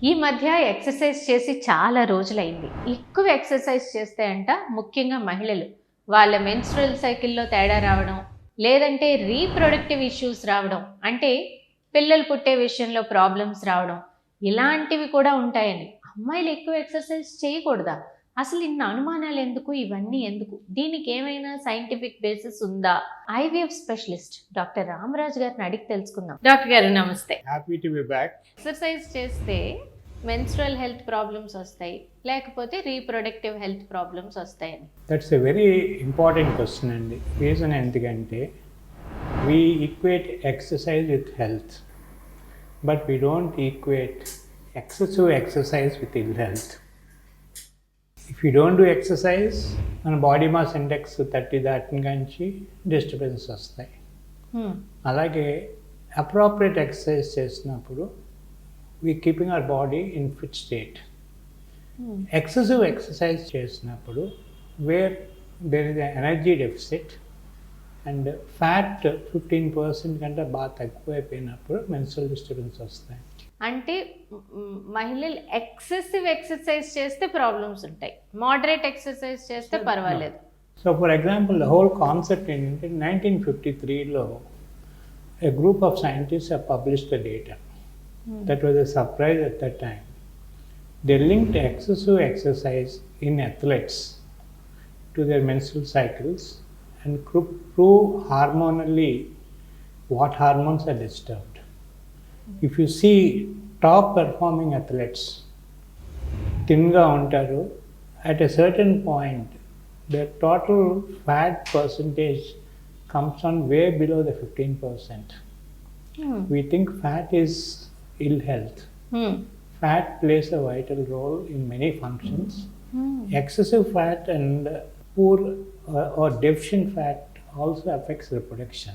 ఈ మధ్య ఎక్సర్సైజ్ చేసి చాలా రోజులైంది. ఎక్కువ ఎక్సర్సైజ్ చేస్తే అంట ముఖ్యంగా మహిళలు వాళ్ళ మెన్స్ట్రువల్ సైకిల్లో తేడా రావడం, లేదంటే రీప్రొడక్టివ్ ఇష్యూస్ రావడం, అంటే పిల్లలు పుట్టే విషయంలో ప్రాబ్లమ్స్ రావడం, ఇలాంటివి కూడా ఉంటాయని. అమ్మాయిలు ఎక్కువ ఎక్సర్సైజ్ చేయకూడదా? అసలు ఇన్ని అనుమానాలు ఎందుకు? ఇవన్నీ ఎందుకు? దీనికి ఏమైనా సైంటిఫిక్ బేసిస్ ఉందా? ఐవీఎఫ్ స్పెషలిస్ట్ డాక్టర్ రామరాజు గారిని అడిగి తెలుసుకుందాం. డాక్టర్ గారు నమస్తే. Happy to be back. Exercise చేస్తే మెన్స్ట్రువల్ హెల్త్ ప్రాబ్లమ్స్ వస్తాయి, లేకపోతే రీప్రొడక్టివ్ హెల్త్ ప్రాబ్లమ్స్ వస్తాయని. That's a very important question అండి. రీజన్ ఎందుకంటే we equate exercise with health, but we don't equate excessive exercise with ill health. If you don't do exercise, మన body mass index 30 దాటిన నుంచి disturbance వస్తాయి. అలాగే appropriate exercise చేసినప్పుడు we keeping our body in fit state. Excessive exercise చేసినప్పుడు where there is an energy deficit and fat 15% కంటే బాగా తక్కువైపోయినప్పుడు menstrual disturbance వస్తాయి. అంటే మహిళలు ఎక్సెసివ్ ఎక్సర్సైజ్ చేస్తే ప్రాబ్లమ్స్ ఉంటాయి, మోడరేట్ ఎక్సర్సైజ్ చేస్తే పర్వాలేదు. So for example the whole concept ఏంటంటే 1953లో a group of scientists have published the data. That was a surprise at that time. They linked excessive exercise in athletes to their menstrual cycles and prove hormonally what hormones are disturbed. If you see top performing athletes, thinga untaru, at a certain point their total fat percentage comes on way below the 15%. We think fat is ill health. Fat plays a vital role in many functions. Excessive fat and poor or deficient fat also affects reproduction.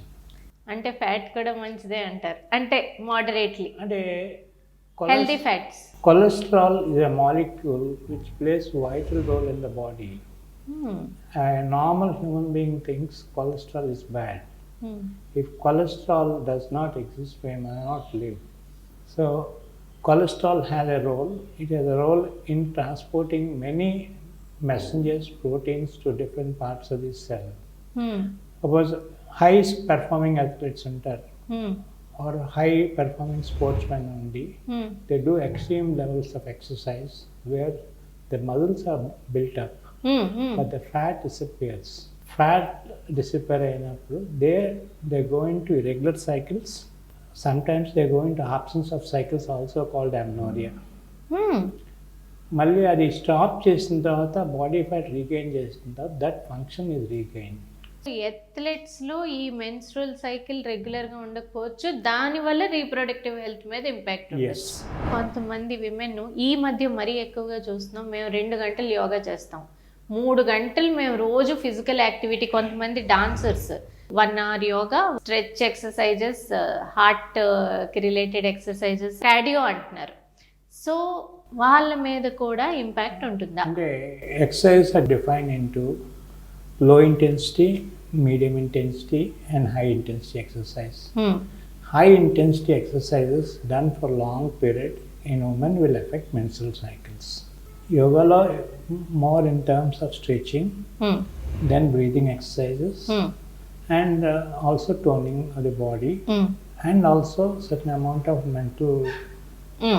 అంటే fat కూడా మంచిదే అంటారు, అంటే moderately. అంటే healthy fats. Cholesterol is a molecule which plays vital role in the body. A normal human being thinks cholesterol is bad. If cholesterol does not exist, we may not live. So cholesterol has a role. It has a role in transporting many messengers, proteins to different parts of the cell. Suppose high performing athletes or high performing sportsmen only, they do extreme levels of exercise where the muscles are built up, but the fat disappears. Fat disappears, they go into irregular cycles. Sometimes they go into absence of cycles, also called amenorrhea. మళ్ళీ అది stop చేసిన తర్వాత body fat regain చేసిన తర్వాత that function is regain. ఎథ్లెట్స్లో ఈ menstrual cycle రెగ్యులర్గా ఉండకపోవచ్చు, దానివల్ల రీప్రొడక్టివ్ హెల్త్ మీద ఇంపాక్ట్ ఉంటుంది. కొంతమంది విమెన్ ఈ మధ్య మరీ ఎక్కువగా చూస్తున్నాం, మేము 2 గంటలు యోగా చేస్తాం, 3 గంటలు మేము రోజు ఫిజికల్ యాక్టివిటీ. కొంతమంది dancers 1 hour yoga, stretch exercises, హార్ట్కి రిలేటెడ్ ఎక్సర్సైజెస్, కార్డియో అంటున్నారు. సో వాళ్ళ మీద కూడా ఇంపాక్ట్ ఉంటుందా? అంటే exercise are define into low intensity, medium intensity and high intensity exercise. High intensity exercises done for long period in women will affect menstrual cycles. యోగాలో more in terms of stretching, then breathing exercises, and also toning of the body, and also certain amount of mental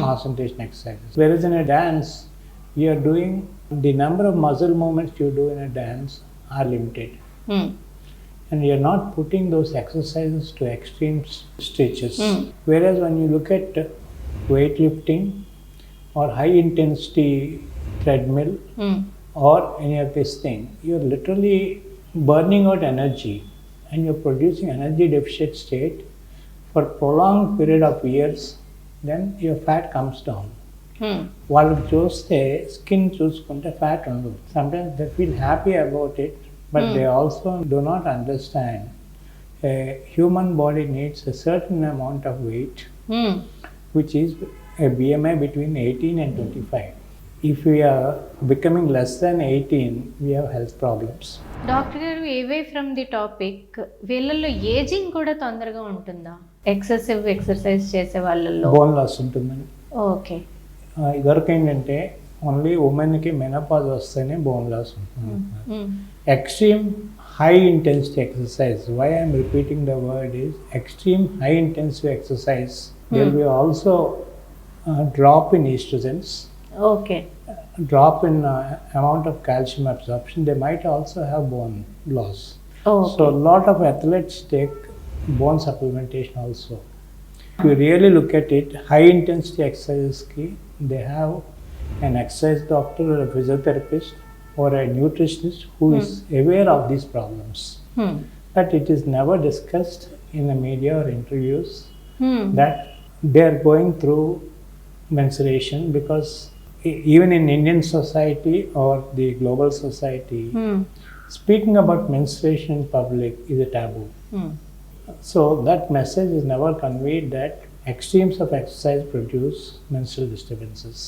concentration exercises. Whereas in a dance, you are doing the number of muscle movements you do in a dance are limited, and you are not putting those exercises to extreme stretches. Whereas when you look at weightlifting or high intensity treadmill or any of this thing, you are literally burning out energy and you're producing energy deficit state for prolonged period of years, then your fat comes down. వాళ్ళకి చూస్తే skin చూసుకుంటే fat ఉండదు. sometimes they feel happy about it, but they also do not understand a human body needs a certain amount of weight, which is a BMI between 18 and 25. If we are becoming less than 18, we have health problems. Doctor గారు, away from the topic, వీళ్ళల్లో ageing కూడా తొందరగా ఉంటుందా? Excessive exercise చేసే వాళ్ళల్లో bone loss ఉంటుందని. Okay. ఇదివరకు ఏంటంటే ఓన్లీ ఉమెన్కి మెనోపాజ్ వస్తేనే బోన్ లాస్ ఉంటుంది. Extreme high intensity exercise, why I'm repeating the word is extreme high intensity exercise, there will be also drop in estrogens, okay, drop in amount of calcium absorption. They might also have bone loss. So a lot of athletes take bone supplementation also. If you really look at it, high intensity exercises ki they have an exercise doctor or a physiotherapist or a nutritionist who is aware of these problems. But it is never discussed in the media or interviews that they are going through menstruation, because even in Indian society or the global society, speaking about menstruation in public is a taboo. So that message is never conveyed that extremes of exercise produce menstrual disturbances.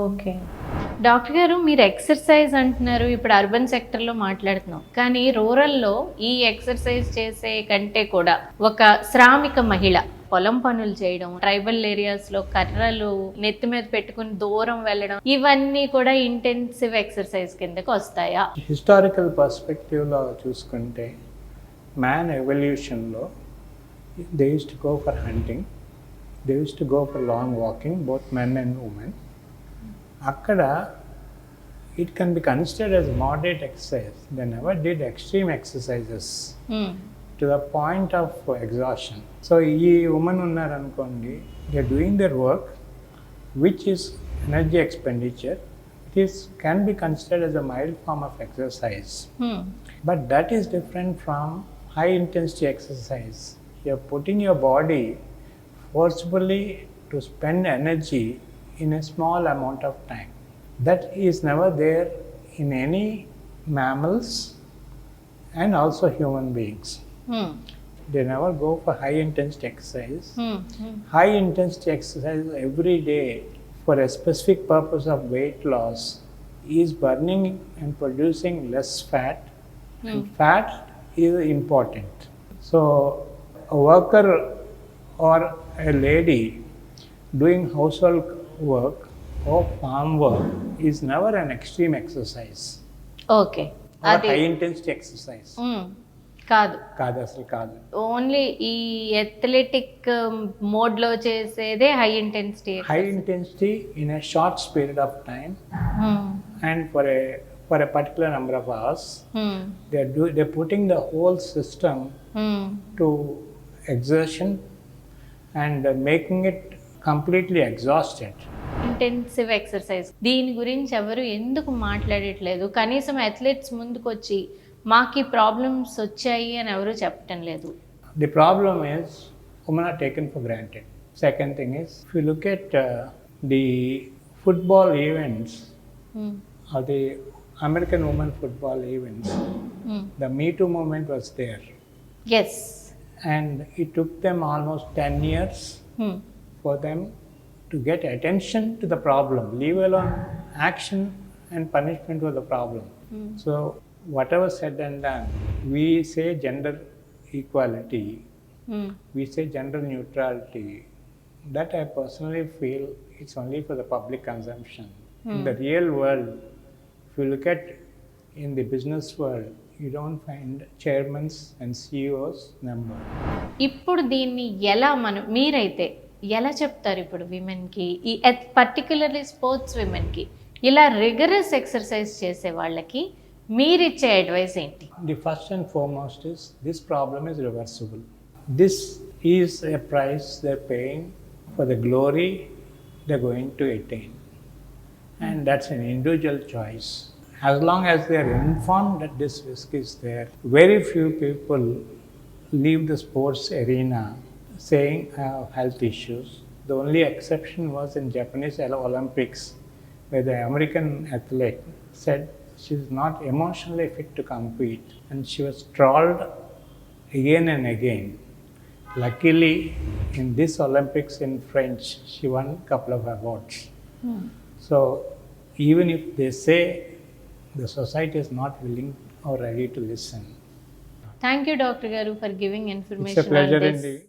Okay doctor గారు, మీరు exercise అంటున్నారు, ఇప్పుడు urban సెక్టర్లో మాట్లాడుతున్నాం, కానీ రూరల్లో ఈ exercise చేసే కంటే కూడా ఒక శ్రామిక మహిళ పొలం పనులు చేయడం, ట్రైబల్ ఏరియాస్లో కర్రలు నెత్తి మీద పెట్టుకుని దూరం వెళ్ళడం, ఇవన్నీ కూడా ఇంటెన్సివ్ ఎక్సర్సైజ్ కిందకి వస్తాయా? హిస్టారికల్ పర్స్పెక్టివ్లో చూసుకుంటే మ్యాన్ ఎవల్యూషన్లో they use to go for hunting, they use to go for long walking, both men and women. అక్కడ it can be considered as moderate exercise. They never did extreme exercises to the point of exhaustion. So ఈ women ఉన్నారనుకోండి, they are doing their work which is energy expenditure. This can be considered as a mild form of exercise. But that is different from high intensity exercise. You are putting your body forcibly to spend energy in a small amount of time. That is never there in any mammals and also human beings. They never go for high intensity exercise. High intensity exercise every day for a specific purpose of weight loss is burning and producing less fat, and fat is important. So a worker or a lady doing household work or farm work is never an extreme exercise. Okay, Or అది high intensity exercise. కాదు, కాదు, అసలు కాదు. Only ఈ athletic మోడ్లో చేసేదే high intensity. High intensity in a short period of time and for a particular number of hours. They're putting the whole system to exertion and making it completely exhausted. Intensive exercise దీని గురించి ఎవరు ఎందుకు మాట్లాడట్లేదు? కనీసం athletes ముందుకు వచ్చి మాకు ఈ ప్రాబ్లమ్స్ వచ్చాయి అని ఎవరు చెప్పటం లేదు. The problem is women are taken for granted. Second thing is, if you look at the football events or the American women football events, the Me Too movement was there. Yes. And it took them almost 10 years for them to get attention to the problem, leave alone action and punishment was the problem. So whatever said and done, we say gender equality, we say gender neutrality. That I personally feel it's only for the public consumption. In the real world, if you look at in the business world, you don't find chairmen and CEOs number. ఇప్పుడు దీన్ని ఎలా మీరైతే ఎలా చెప్తారు ఇప్పుడు విమెన్కి, ఈ particularly sports విమెన్కి, ఇలా rigorous exercise చేసే వాళ్ళకి మీరిచ్చే అడ్వైస్ ఏంటి? The first and foremost is this problem is reversible. This is a price they're paying for the glory they're going to attain. And that's an individual choice. As long as they are informed that this risk is there, very few people leave the sports arena saying I have health issues. The only exception was in Japanese Olympics, where the American athlete said she is not emotionally fit to compete, and she was trolled again and again. Luckily, in this Olympics in French, she won a couple of awards. So even if they say, the society is not willing or ready to listen. Thank you, Dr. Garu, for giving information. It's a pleasure on this. indeed.